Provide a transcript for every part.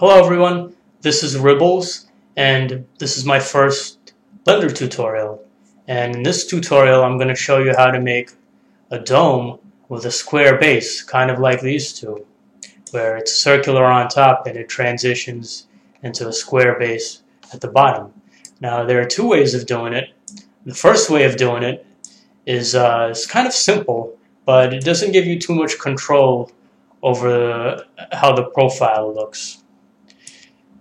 Hello everyone, this is Ribbles, and this is my first Blender tutorial. And in this tutorial I'm going to show you how to make a dome with a square base, kind of like these two, where it's circular on top and it transitions into a square base at the bottom. Now there are two ways of doing it. The first way of doing it is it's kind of simple, but it doesn't give you too much control over how the profile looks.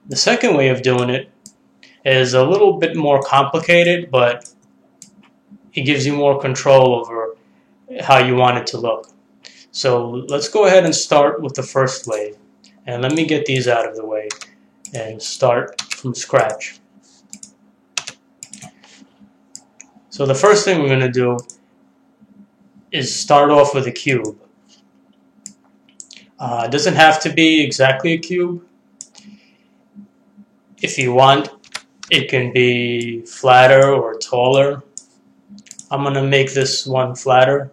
The second way of doing it is a little bit more complicated, but it gives you more control over how you want it to look. So let's go ahead and start with the first way. And let me get these out of the way and start from scratch. So the first thing we're going to do is start off with a cube. It doesn't have to be exactly a cube. If you want, it can be flatter or taller. I'm going to make this one flatter,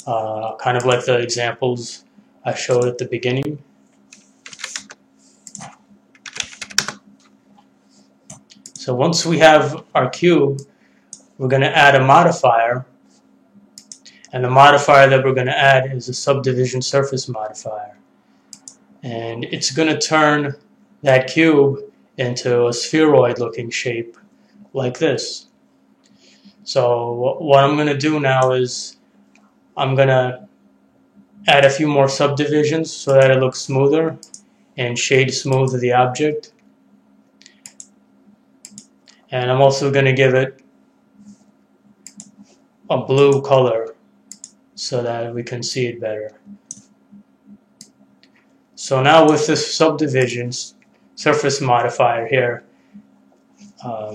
kind of like the examples I showed at the beginning. So once we have our cube, we're going to add a modifier. And the modifier that we're going to add is a subdivision surface modifier. And it's going to turn that cube into a spheroid looking shape like this. So what I'm going to do now is I'm going to add a few more subdivisions so that it looks smoother and shade smooth the object. And I'm also going to give it a blue color so that we can see it better. So now with this subdivisions surface modifier here,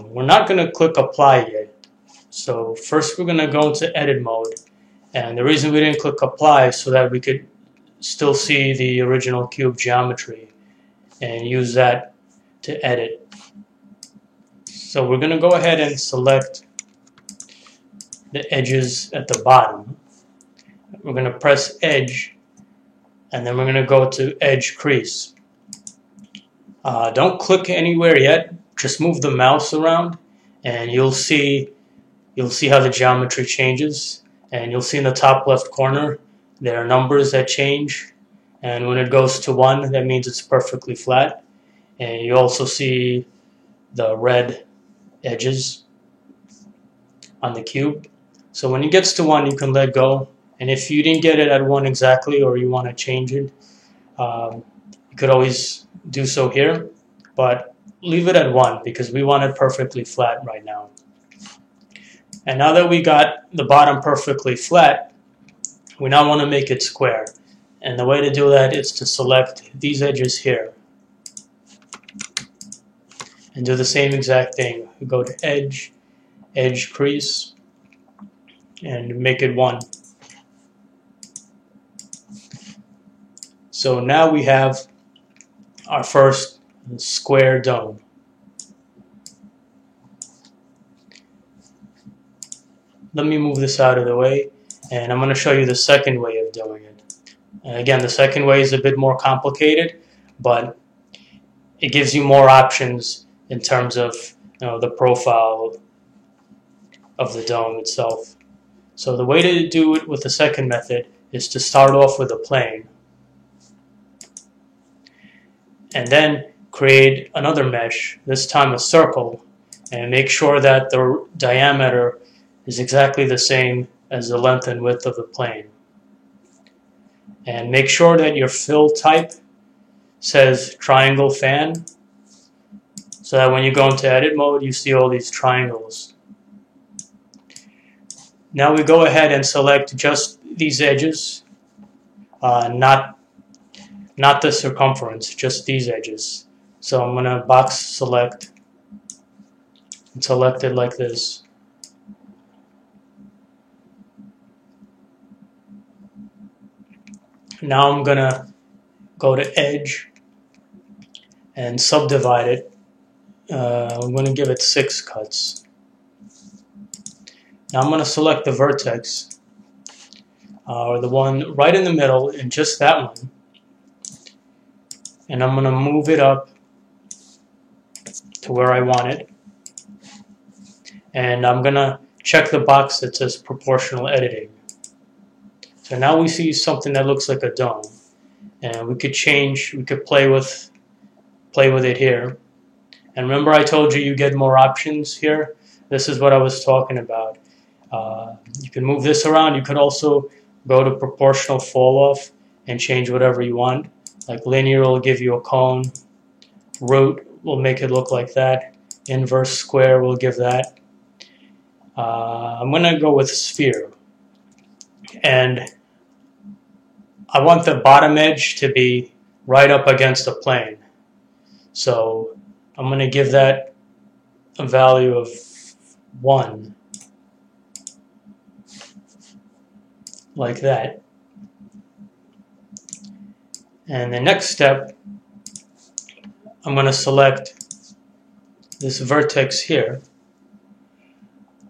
we're not going to click apply yet. So first we're going to go into edit mode, and the reason we didn't click apply is so that we could still see the original cube geometry and use that to edit. So we're going to go ahead and select the edges at the bottom. We're going to press edge, and then we're going to go to edge crease. Don't click anywhere yet. Just move the mouse around, and you'll see how the geometry changes. And you'll see in the top left corner there are numbers that change. And when it goes to 1, that means it's perfectly flat. And you also see the red edges on the cube. So when it gets to 1, you can let go. And if you didn't get it at 1 exactly, or you want to change it, you could always do so here, but leave it at 1 because we want it perfectly flat right now. And now that we got the bottom perfectly flat, we now want to make it square. And the way to do that is to select these edges here and do the same exact thing. We go to edge, edge crease, and make it 1. So now we have our first square dome. Let me move this out of the way, and I'm going to show you the second way of doing it. And again, the second way is a bit more complicated, but it gives you more options in terms of the profile of the dome itself. So the way to do it with the second method is to start off with a plane, and then create another mesh, this time a circle, and make sure that the diameter is exactly the same as the length and width of the plane. And make sure that your fill type says triangle fan, so that when you go into edit mode, you see all these triangles. Now we go ahead and select just these edges, not the circumference, just these edges. So I'm going to box select and select it like this. Now I'm going to go to edge and subdivide it. I'm going to give it 6 cuts. Now I'm going to select the vertex, or the one right in the middle, and just that one. and I'm going to move it up to where I want it. And I'm going to check the box that says proportional editing. So now we see something that looks like a dome. And we could play with it here. And remember I told you get more options here? This is what I was talking about. You can move this around. You could also go to proportional fall off and change whatever you want. Like linear will give you a cone. Root will make it look like that. Inverse square will give that. I'm going to go with sphere. And I want the bottom edge to be right up against the plane. So I'm going to give that a value of 1. Like that. And the next step, I'm going to select this vertex here.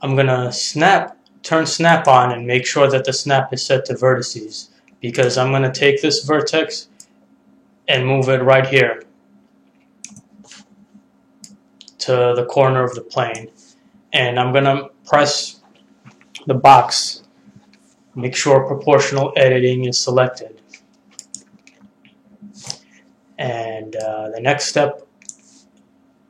I'm going to turn snap on and make sure that the snap is set to vertices, because I'm going to take this vertex and move it right here to the corner of the plane. And I'm going to press the box, make sure proportional editing is selected. And the next step,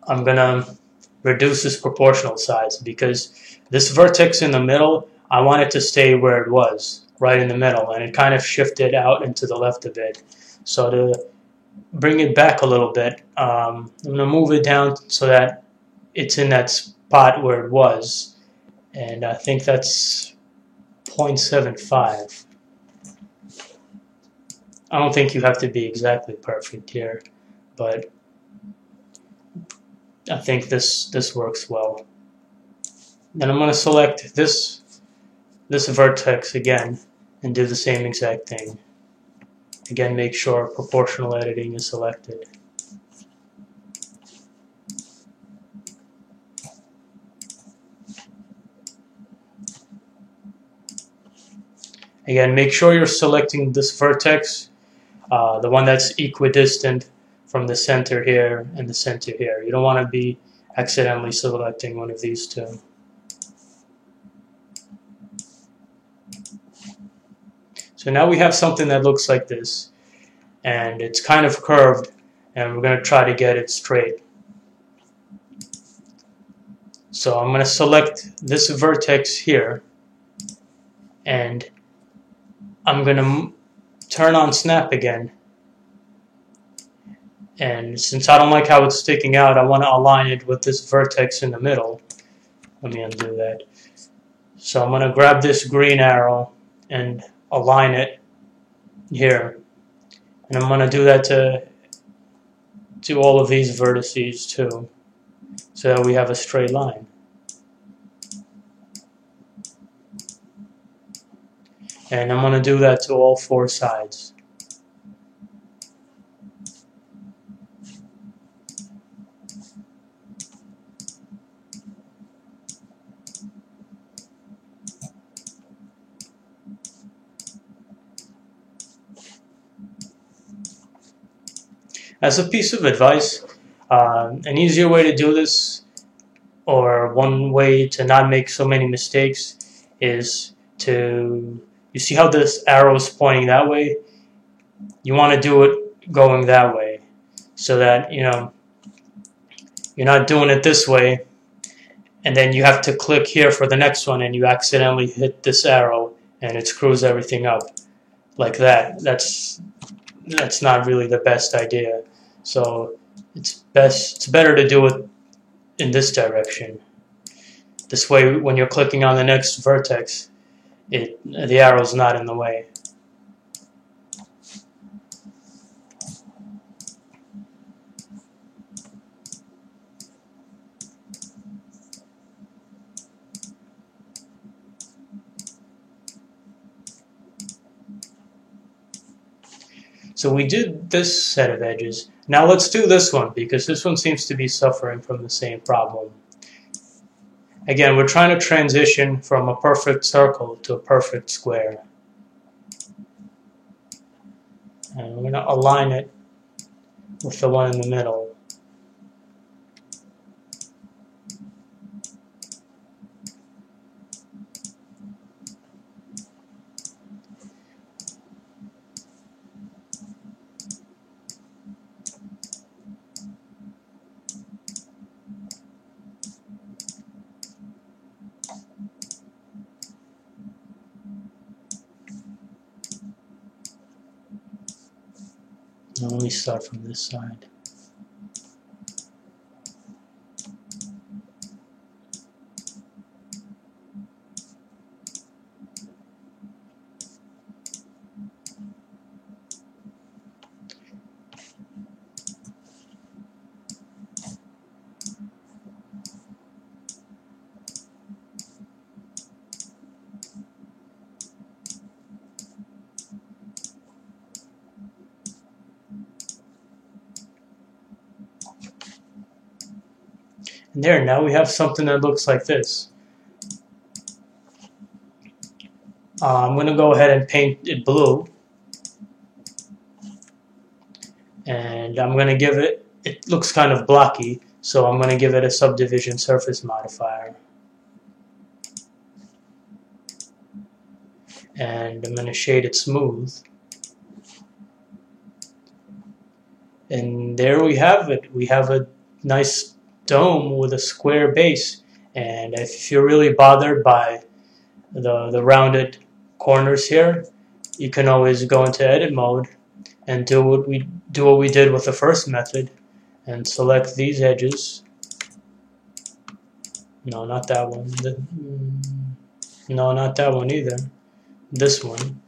I'm going to reduce this proportional size, because this vertex in the middle, I want it to stay where it was, right in the middle, and it kind of shifted out and to the left a bit. So to bring it back a little bit, I'm going to move it down so that it's in that spot where it was, and I think that's 0.75. I don't think you have to be exactly perfect here, but I think this works well. Then I'm going to select this vertex again and do the same exact thing. Again, make sure proportional editing is selected. Again, make sure you're selecting this vertex, the one that's equidistant from the center here and the center here. You don't want to be accidentally selecting one of these two. So now we have something that looks like this, and it's kind of curved, and we're going to try to get it straight. So I'm going to select this vertex here, and I'm going to turn on snap again. And since I don't like how it's sticking out, I want to align it with this vertex in the middle. Let me undo that. So I'm going to grab this green arrow and align it here. And I'm going to do that to all of these vertices too, so that we have a straight line. And I'm going to do that to all 4 sides. As a piece of advice, an easier way to do this, or one way to not make so many mistakes, is you see how this arrow is pointing that way? You want to do it going that way, so that you're not doing it this way, and then you have to click here for the next one, and you accidentally hit this arrow, and it screws everything up like that. That's not really the best idea. So it's better to do it in this direction. This way, when you're clicking on the next vertex, the arrow's not in the way. So we did this set of edges. Now let's do this one, because this one seems to be suffering from the same problem. Again, we're trying to transition from a perfect circle to a perfect square. And we're going to align it with the one in the middle. Now let me start from this side. And there, now we have something that looks like this. I'm going to go ahead and paint it blue. And I'm going to give it, it looks kind of blocky, so I'm going to give it a subdivision surface modifier. And I'm going to shade it smooth. And there we have it. We have a nice dome with a square base. And if you're really bothered by the rounded corners here, you can always go into edit mode and do what we did with the first method and select these edges. No, not that one. No, not that one either. This one.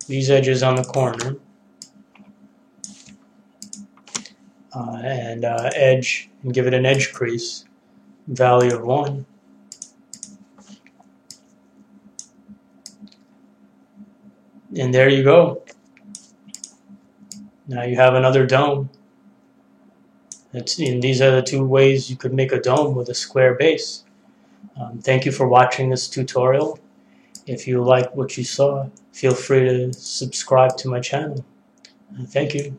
These edges on the corner. And edge, and give it an edge crease, value of 1. And there you go. Now you have another dome. And these are the two ways you could make a dome with a square base. Thank you for watching this tutorial. If you like what you saw, feel free to subscribe to my channel. Thank you.